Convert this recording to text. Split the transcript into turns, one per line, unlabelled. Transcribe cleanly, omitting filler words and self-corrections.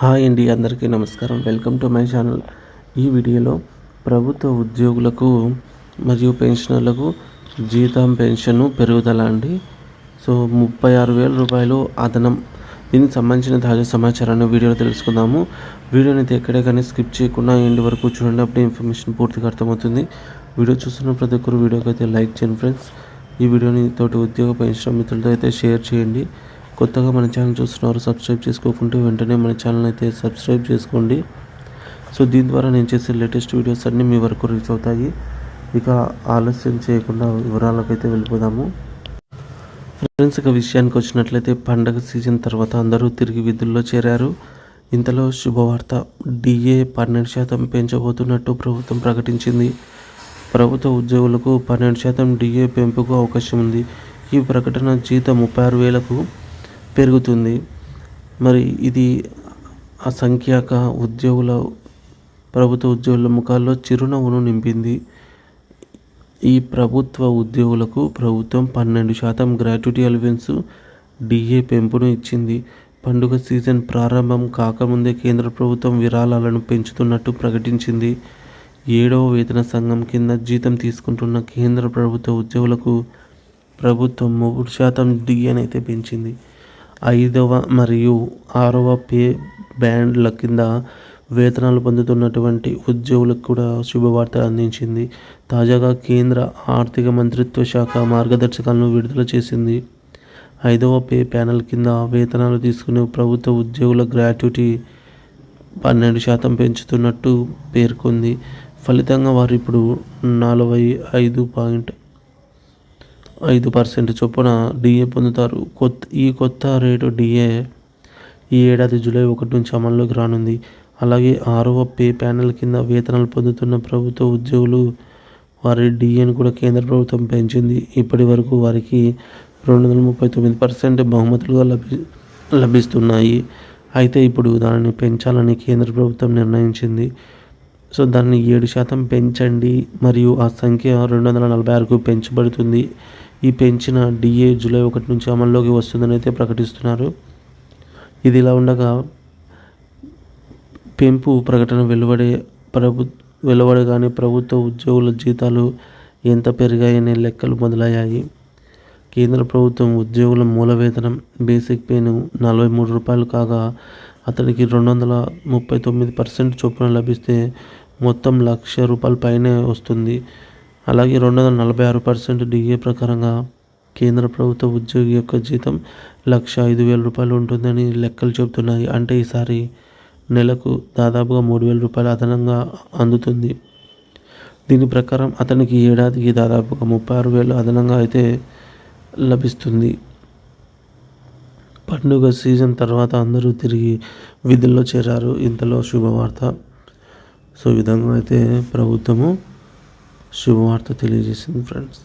Hi అండి, అందరికీ నమస్కారం. Welcome to my channel. ఈ వీడియోలో ప్రభుత్వ ఉద్యోగులకు మరియు పెన్షనర్లకు జీతం పెన్షన్ పెరుగుదల అండి. సో 36,000 రూపాయలు అదనం. దీనికి సంబంధించిన తాజా సమాచారాన్ని వీడియోలో తెలుసుకుందాము. వీడియోని అయితే ఎక్కడే కానీ స్కిప్ చేయకుండా ఎండ్ వరకు చూడండి, అప్పుడే ఇన్ఫర్మేషన్ పూర్తిగా అర్థమవుతుంది. వీడియో చూస్తున్న ప్రతి ఒక్కరు వీడియోకి అయితే లైక్ చేయండి ఫ్రెండ్స్. ఈ వీడియోని తోటి ఉద్యోగ పెన్షన్ మిత్రులతో అయితే షేర్ చేయండి. కొత్తగా మన ఛానల్ చూస్తున్నవారు సబ్స్క్రైబ్ చేసుకోకుంటే వెంటనే మన ఛానల్ అయితే సబ్స్క్రైబ్ చేసుకోండి. సో దీని ద్వారా నేను చేసే లేటెస్ట్ వీడియోస్ అన్నీ మీ వరకు రీచ్ అవుతాయి. ఇక ఆలస్యం చేయకుండా వివరాలకు అయితే వెళ్ళిపోదాము ఫ్రెండ్స్. ఇక విషయానికి వచ్చినట్లయితే పండగ సీజన్ తర్వాత అందరూ తిరిగి విధుల్లో చేరారు. ఇంతలో శుభవార్త, డిఏ 12% పెంచబోతున్నట్టు ప్రభుత్వం ప్రకటించింది. ప్రభుత్వ ఉద్యోగులకు 12% డిఏ పెంపుకు అవకాశం ఉంది. ఈ ప్రకటన జీతం 36,000కు పెరుగుతుంది. మరి ఇది అసంఖ్యాక ప్రభుత్వ ఉద్యోగుల ముఖాల్లో చిరునవ్వును నింపింది. ఈ ప్రభుత్వ ఉద్యోగులకు ప్రభుత్వం 12% గ్రాట్యుటీ అలవెన్స్ డిఏ పెంపును ఇచ్చింది. పండుగ సీజన్ ప్రారంభం కాకముందే కేంద్ర ప్రభుత్వం విరాళాలను పెంచుతున్నట్టు ప్రకటించింది. 7వ వేతన సంఘం కింద జీతం తీసుకుంటున్న కేంద్ర ప్రభుత్వ ఉద్యోగులకు ప్రభుత్వం 3% డిఏనైతే పెంచింది. 5వ మరియు 6వ పే బ్యాండ్ల కింద వేతనాలు పొందుతున్నటువంటి ఉద్యోగులకు కూడా శుభవార్త అందించింది. తాజాగా కేంద్ర ఆర్థిక మంత్రిత్వ శాఖ మార్గదర్శకాలను విడుదల చేసింది. 5వ పే ప్యానెల్ కింద వేతనాలు తీసుకునే ప్రభుత్వ ఉద్యోగుల గ్రాట్యుటీ 12% పెంచుతున్నట్టు పేర్కొంది. ఫలితంగా వారు ఇప్పుడు 45.5% చొప్పున డిఏ పొందుతారు. ఈ కొత్త రేటు డిఏ ఈ ఏడాది జూలై 1 నుంచి అమల్లోకి రానుంది. అలాగే 6వ పే ప్యానెల్ కింద వేతనాలు పొందుతున్న ప్రభుత్వ ఉద్యోగులు వారి డిఏను కూడా కేంద్ర ప్రభుత్వం పెంచింది. ఇప్పటి వరకు వారికి 239% బహుమతులుగా లభిస్తున్నాయి. అయితే ఇప్పుడు దానిని పెంచాలని కేంద్ర ప్రభుత్వం నిర్ణయించింది. సో దాన్ని 7% పెంచండి మరియు ఆ సంఖ్య 246కు పెంచబడుతుంది. ఈ పెంచిన డిఏ జూలై 1 నుంచి అమల్లోకి వస్తుందని అయితే ప్రకటిస్తున్నారు. ఇది ఇలా ఉండగా పెంపు ప్రకటన వెలువడగానే ప్రభుత్వ ఉద్యోగుల జీతాలు ఎంత పెరిగాయనే లెక్కలు మొదలయ్యాయి. కేంద్ర ప్రభుత్వం ఉద్యోగుల మూల వేతనం బేసిక్ పేను 43 రూపాయలు కాగా అతనికి 239% చొప్పున లభిస్తే మొత్తం ₹1,00,000 పైనే వస్తుంది. అలాగే 246% డిఏ ప్రకారంగా కేంద్ర ప్రభుత్వ ఉద్యోగి యొక్క జీతం ₹1,05,000 ఉంటుందని లెక్కలు చెబుతున్నాయి. అంటే ఈసారి నెలకు దాదాపుగా ₹3,000 అదనంగా అందుతుంది. దీని ప్రకారం అతనికి ఏడాదికి దాదాపుగా 36,000 అదనంగా అయితే లభిస్తుంది. పండుగ సీజన్ తర్వాత అందరూ తిరిగి విధుల్లో చేరారు. ఇంతలో శుభవార్త. సో ఈ విధంగా అయితే ప్రభుత్వము శుభవార్త తెలియజేసింది ఫ్రెండ్స్.